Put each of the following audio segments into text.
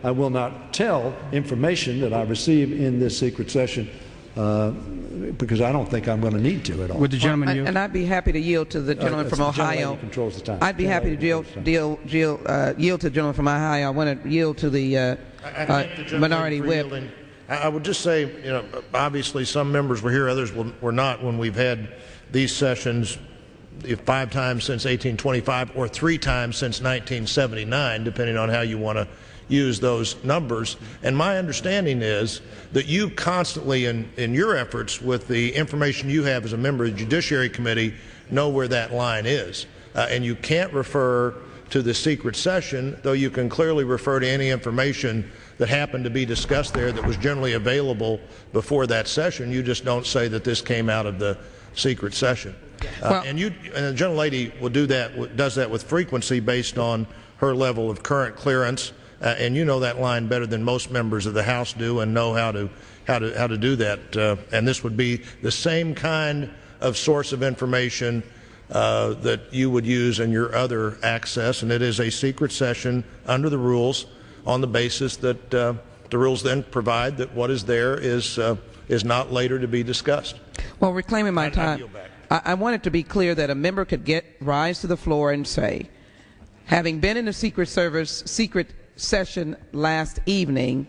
I will not tell information that I receive in this secret session because I don't think I'm going to need to at all. Would the gentleman yield? And I'd be happy to yield to the gentleman from Ohio. Controls the time. I'd be happy to yield to the gentleman from Ohio. I want to yield to the minority whip. I would just say, you know, obviously some members were here, others were not when we've had these sessions 5 times since 1825 or 3 times since 1979, depending on how you want to use those numbers. And my understanding is that you constantly, in your efforts with the information you have as a member of the Judiciary Committee, know where that line is. And you can't refer to the secret session, though you can clearly refer to any information that happened to be discussed there that was generally available before that session. You just don't say that this came out of the secret session. And the gentlelady will does that with frequency based on her level of current clearance. And you know that line better than most members of the House do, and know how to do that. And this would be the same kind of source of information that you would use in your other access, and it is a secret session under the rules, on the basis that the rules then provide that what is there is not later to be discussed. Well, reclaiming my time, I want it to be clear that a member could rise to the floor and say, having been in the secret session last evening,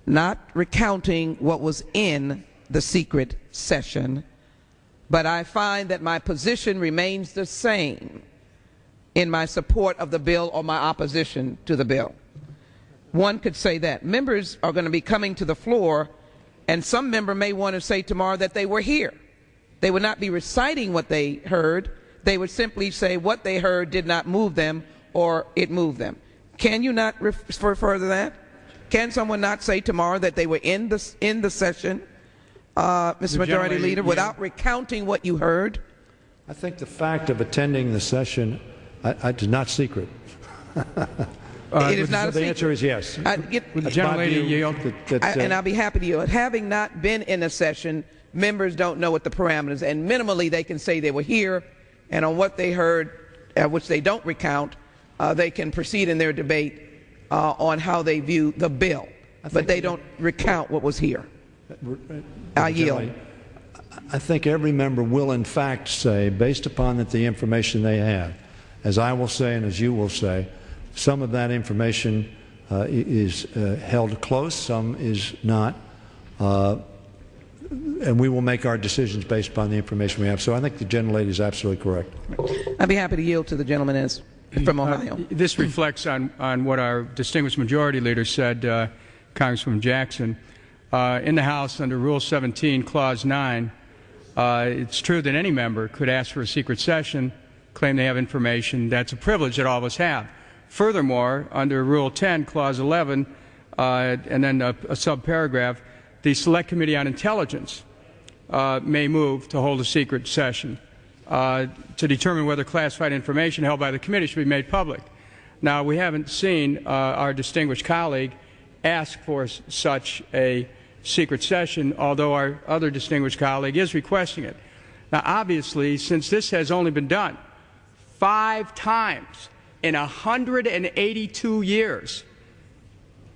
not recounting what was in the secret session, but I find that my position remains the same in my support of the bill or my opposition to the bill. One could say that. Members are going to be coming to the floor, and some member may want to say tomorrow that they were here. They would not be reciting what they heard. They would simply say what they heard did not move them or it moved them. Can you not refer further that? Can someone not say tomorrow that they were in the session, Mr. Majority Leader, without recounting what you heard? I think the fact of attending the session is not secret. It is not a secret. The answer is yes. Would the gentlelady yield? And I'll be happy to yield. Having not been in a session, members don't know what the parameters, and minimally they can say they were here, and on what they heard, which they don't recount, they can proceed in their debate on how they view the bill, but they don't recount what was here. I yield. I think every member will in fact say, based upon the information they have, as I will say and as you will say, some of that information is held close, some is not, and we will make our decisions based upon the information we have. So I think the gentlelady is absolutely correct. I'd be happy to yield to the gentleman from Ohio. This reflects on what our distinguished majority leader said, Congressman Jackson. In the House, under Rule 17, Clause 9, it's true that any member could ask for a secret session, claim they have information. That's a privilege that all of us have. Furthermore, under Rule 10, Clause 11, and then a subparagraph, the Select Committee on Intelligence may move to hold a secret session to determine whether classified information held by the committee should be made public. Now, we haven't seen our distinguished colleague ask for such a secret session, although our other distinguished colleague is requesting it. Now, obviously, since this has only been done 5 times in 182 years,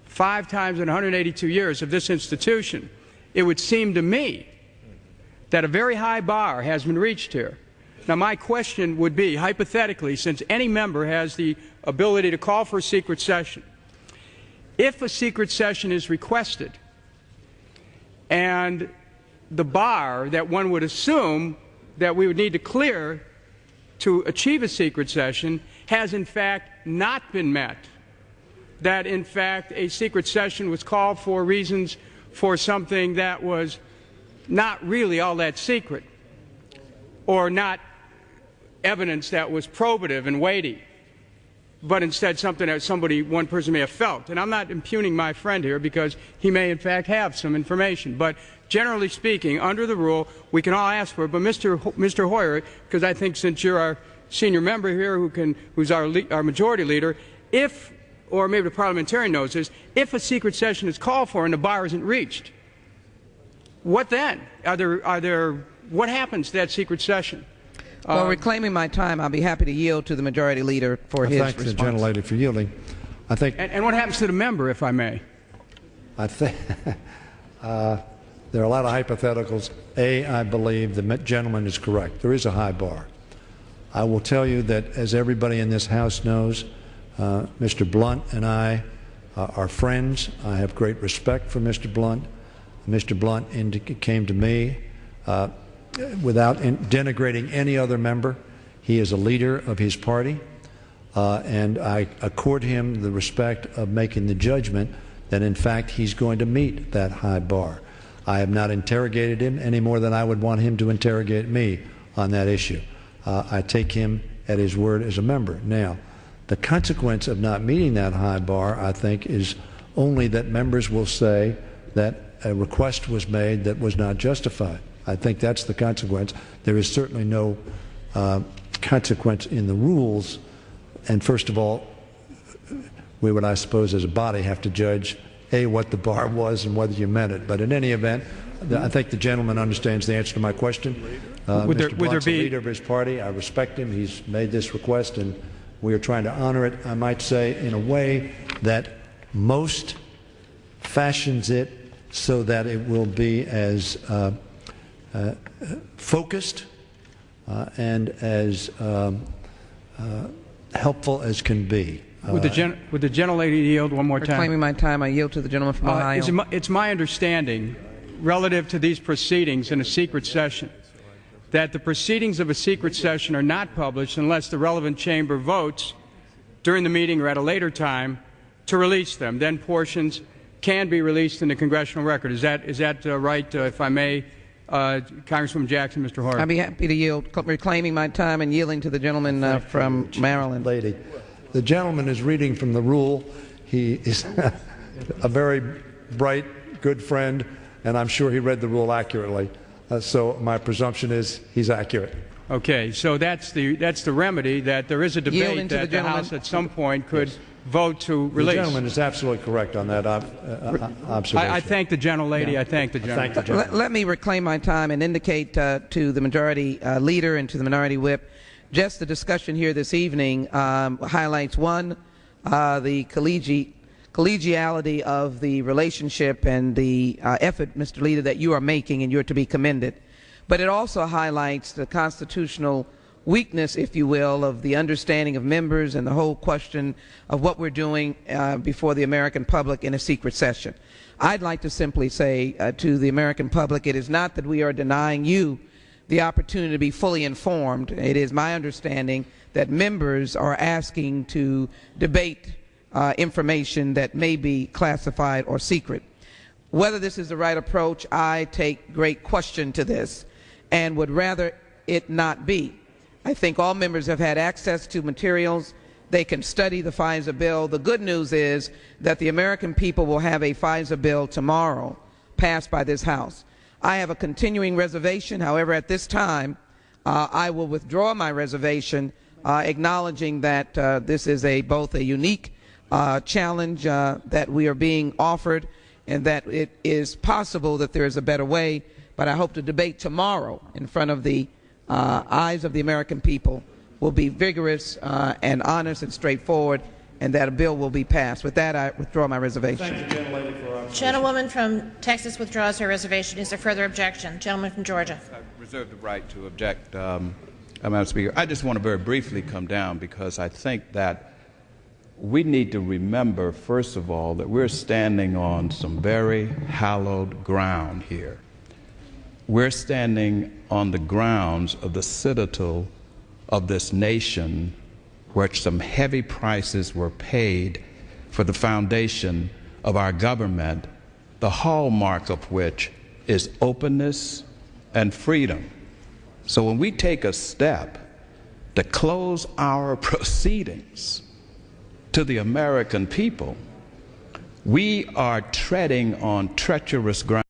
5 times in 182 years of this institution, it would seem to me that a very high bar has been reached here. Now, my question would be, hypothetically, since any member has the ability to call for a secret session, if a secret session is requested and the bar that one would assume that we would need to clear to achieve a secret session has in fact not been met, that in fact a secret session was called for reasons for something that was not really all that secret, or not evidence that was probative and weighty, but instead something that one person may have felt. And I'm not impugning my friend here, because he may in fact have some information. But generally speaking, under the rule, we can all ask for it. But Mr. Hoyer, because I think since you're our senior member here who's our majority leader, or maybe the parliamentarian knows this, if a secret session is called for and the bar isn't reached, what then? What happens to that secret session? Well, reclaiming my time, I'll be happy to yield to the majority leader for his response. Thank the gentlelady for yielding. I think. And what happens to the member, if I may? I think there are a lot of hypotheticals. I believe the gentleman is correct. There is a high bar. I will tell you that, as everybody in this House knows, Mr. Blunt and I are friends. I have great respect for Mr. Blunt. Mr. Blunt came to me without denigrating any other member. He is a leader of his party, and I accord him the respect of making the judgment that, in fact, he's going to meet that high bar. I have not interrogated him any more than I would want him to interrogate me on that issue. I take him at his word as a member. Now, the consequence of not meeting that high bar, I think, is only that members will say that a request was made that was not justified. I think that's the consequence. There is certainly no consequence in the rules. And first of all, we would, I suppose, as a body have to judge, A, what the bar was and whether you meant it. But in any event, I think the gentleman understands the answer to my question. Mr. Blunt's a leader of his party. I respect him. He's made this request, and we are trying to honor it, I might say, in a way that most fashions it so that it will be as focused and as helpful as can be. Would the gentlelady yield one more time? Reclaiming my time, I yield to the gentleman from Ohio. It's my understanding, relative to these proceedings in a secret session, that the proceedings of a secret session are not published unless the relevant chamber votes during the meeting or at a later time to release them. Then portions can be released in the congressional record. Is that right, if I may, Congresswoman Jackson, Mr. Hart? I'd be happy to yield, reclaiming my time and yielding to the gentleman from Maryland. Lady, the gentleman is reading from the rule. He is a very bright, good friend, and I'm sure he read the rule accurately. So my presumption is he's accurate. Okay, so that's the remedy, that there is a debate that the House at some point could vote to release. The gentleman is absolutely correct on that observation. I thank the gentlelady. Yeah. I thank the gentleman. Let me reclaim my time and indicate to the majority leader and to the minority whip, just the discussion here this evening highlights, one, the collegiality of the relationship and the effort, Mr. Leader, that you are making, and you're to be commended. But it also highlights the constitutional weakness, if you will, of the understanding of members and the whole question of what we're doing before the American public in a secret session. I'd like to simply say to the American public, it is not that we are denying you the opportunity to be fully informed. It is my understanding that members are asking to debate information that may be classified or secret. Whether this is the right approach, I take great question to this and would rather it not be. I think all members have had access to materials. They can study the FISA bill. The good news is that the American people will have a FISA bill tomorrow passed by this House. I have a continuing reservation. However, at this time, I will withdraw my reservation, acknowledging that this is both a unique challenge that we are being offered, and that it is possible that there is a better way. But I hope the debate tomorrow in front of the eyes of the American people will be vigorous and honest and straightforward, and that a bill will be passed. With that, I withdraw my reservation. Thank you, gentlelady, for our Gentlewoman from Texas withdraws her reservation. Is there further objection? Gentleman from Georgia. I reserve the right to object, Madam Speaker. I just want to very briefly come down, because I think that we need to remember, first of all, that we're standing on some very hallowed ground here. We're standing on the grounds of the citadel of this nation, where some heavy prices were paid for the foundation of our government, the hallmark of which is openness and freedom. So when we take a step to close our proceedings to the American people, we are treading on treacherous ground.